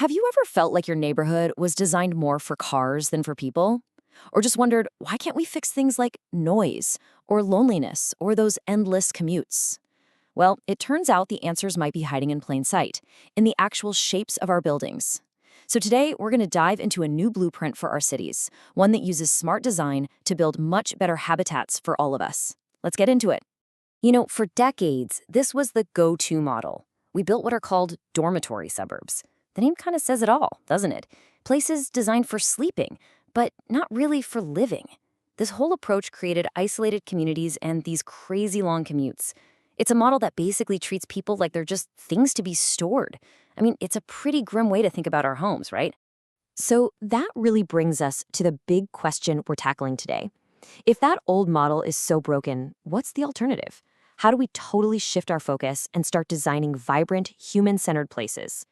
Have you ever felt like your neighborhood was designed more for cars than for people? Or just wondered, why can't we fix things like noise, or loneliness, or those endless commutes? Well, it turns out the answers might be hiding in plain sight, in the actual shapes of our buildings. So today, we're going to dive into a new blueprint for our cities, one that uses smart design to build much better habitats for all of us. Let's get into it. For decades, this was the go-to model. We built what are called dormitory suburbs. The name kind of says it all, doesn't it? Places designed for sleeping, but not really for living. This whole approach created isolated communities and these crazy long commutes. It's a model that basically treats people like they're just things to be stored. I mean, it's a pretty grim way to think about our homes, right? So that really brings us to the big question we're tackling today. If that old model is so broken, what's the alternative? How do we totally shift our focus and start designing vibrant, human-centered places?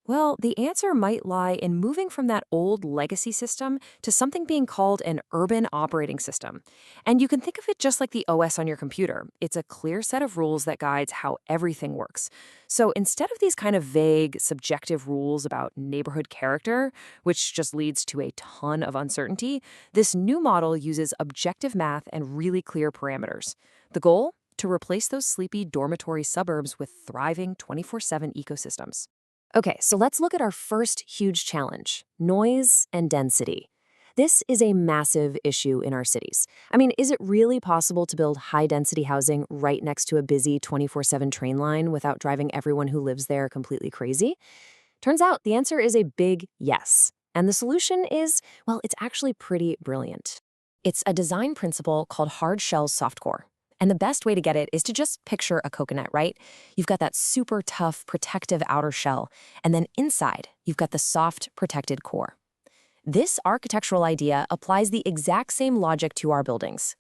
Well, the answer might lie in moving from that old legacy system to something being called an urban operating system. And you can think of it just like the OS on your computer. It's a clear set of rules that guides how everything works. So instead of these kind of vague, subjective rules about neighborhood character, which just leads to a ton of uncertainty, this new model uses objective math and really clear parameters. The goal? To replace those sleepy dormitory suburbs with thriving 24/7 ecosystems. Okay, so let's look at our first huge challenge, noise and density. This is a massive issue in our cities. I mean, is it really possible to build high-density housing right next to a busy 24/7 train line without driving everyone who lives there completely crazy? Turns out the answer is a big yes. And the solution is, well, it's actually pretty brilliant. It's a design principle called hard shell soft core. And the best way to get it is to just picture a coconut, right? You've got that super tough, protective outer shell, and then inside, you've got the soft, protected core. This architectural idea applies the exact same logic to our buildings.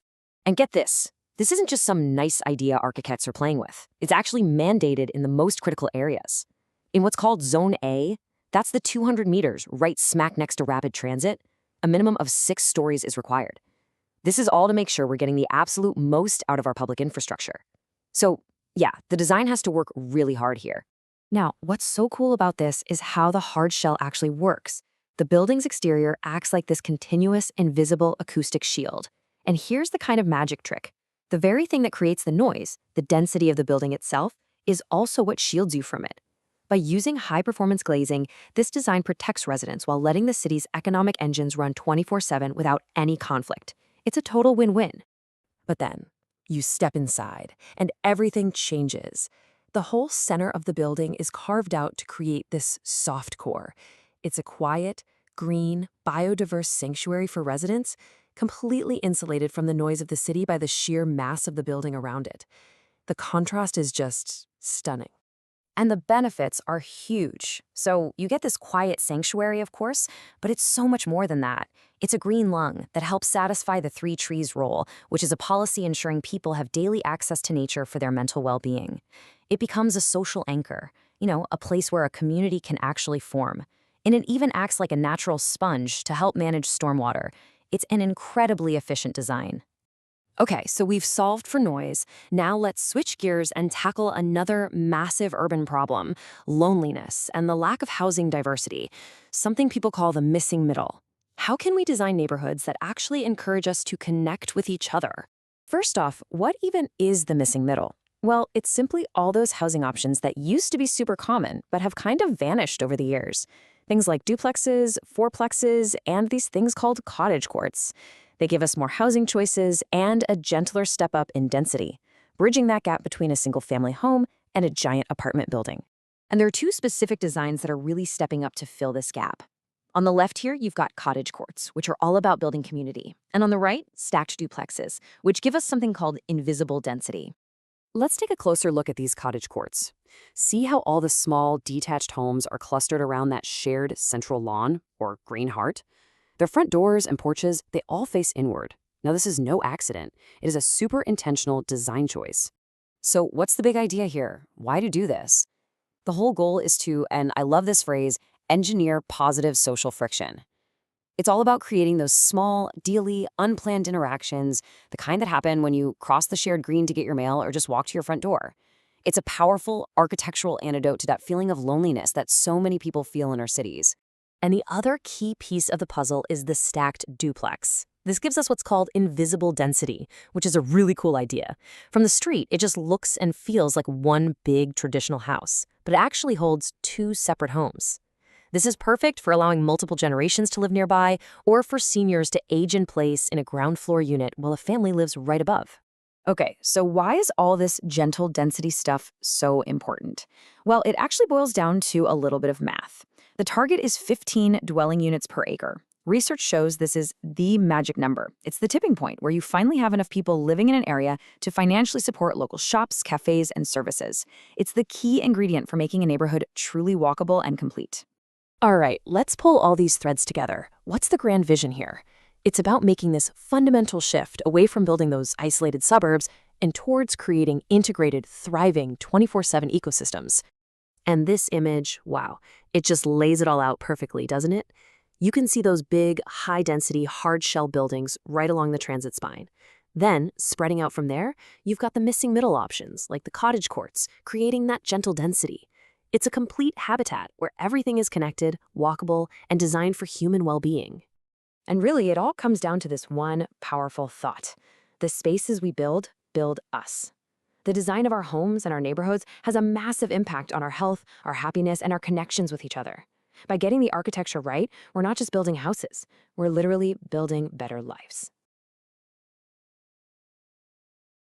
And get this isn't just some nice idea architects are playing with. It's actually mandated in the most critical areas. In what's called Zone A, that's the 200 meters right smack next to rapid transit, a minimum of 6 stories is required. This is all to make sure we're getting the absolute most out of our public infrastructure. So, yeah, the design has to work really hard here. Now, what's so cool about this is how the hard shell actually works. The building's exterior acts like this continuous, invisible acoustic shield. And here's the kind of magic trick. The very thing that creates the noise, the density of the building itself, is also what shields you from it. By using high-performance glazing, this design protects residents while letting the city's economic engines run 24/7 without any conflict. It's a total win-win. But then, you step inside, and everything changes. The whole center of the building is carved out to create this soft core. It's a quiet, green, biodiverse sanctuary for residents, completely insulated from the noise of the city by the sheer mass of the building around it. The contrast is just stunning. And the benefits are huge. So you get this quiet sanctuary, of course, but it's so much more than that. It's a green lung that helps satisfy the 3 trees rule, which is a policy ensuring people have daily access to nature for their mental well-being. It becomes a social anchor, a place where a community can actually form. And it even acts like a natural sponge to help manage stormwater. It's an incredibly efficient design. Okay, so we've solved for noise. Now let's switch gears and tackle another massive urban problem, loneliness and the lack of housing diversity, something people call the missing middle. How can we design neighborhoods that actually encourage us to connect with each other? First off, what even is the missing middle? Well, it's simply all those housing options that used to be super common, but have kind of vanished over the years. Things like duplexes, fourplexes, and these things called cottage courts. They give us more housing choices and a gentler step up in density, bridging that gap between a single-family home and a giant apartment building. And there are 2 specific designs that are really stepping up to fill this gap. On the left here, you've got cottage courts, which are all about building community. And on the right, stacked duplexes, which give us something called invisible density. Let's take a closer look at these cottage courts. See how all the small, detached homes are clustered around that shared central lawn, or green heart? Their front doors and porches, they all face inward. Now, this is no accident. It is a super intentional design choice. So what's the big idea here? Why do this? The whole goal is to, and I love this phrase, engineer positive social friction. It's all about creating those small, daily, unplanned interactions, the kind that happen when you cross the shared green to get your mail or just walk to your front door. It's a powerful architectural antidote to that feeling of loneliness that so many people feel in our cities. And the other key piece of the puzzle is the stacked duplex. This gives us what's called invisible density, which is a really cool idea. From the street, it just looks and feels like one big traditional house, but it actually holds two separate homes. This is perfect for allowing multiple generations to live nearby or for seniors to age in place in a ground floor unit while a family lives right above. Okay, so why is all this gentle density stuff so important? Well, it actually boils down to a little bit of math. The target is 15 dwelling units per acre. Research shows this is the magic number. It's the tipping point where you finally have enough people living in an area to financially support local shops, cafes, and services. It's the key ingredient for making a neighborhood truly walkable and complete. All right, let's pull all these threads together. What's the grand vision here? It's about making this fundamental shift away from building those isolated suburbs and towards creating integrated, thriving 24/7 ecosystems. And this image, wow, it just lays it all out perfectly, doesn't it? You can see those big, high-density, hard-shell buildings right along the transit spine. Then, spreading out from there, you've got the missing middle options, like the cottage courts, creating that gentle density. It's a complete habitat where everything is connected, walkable, and designed for human well-being. And really, it all comes down to this one powerful thought. The spaces we build us. The design of our homes and our neighborhoods has a massive impact on our health, our happiness, and our connections with each other. By getting the architecture right, we're not just building houses, we're literally building better lives.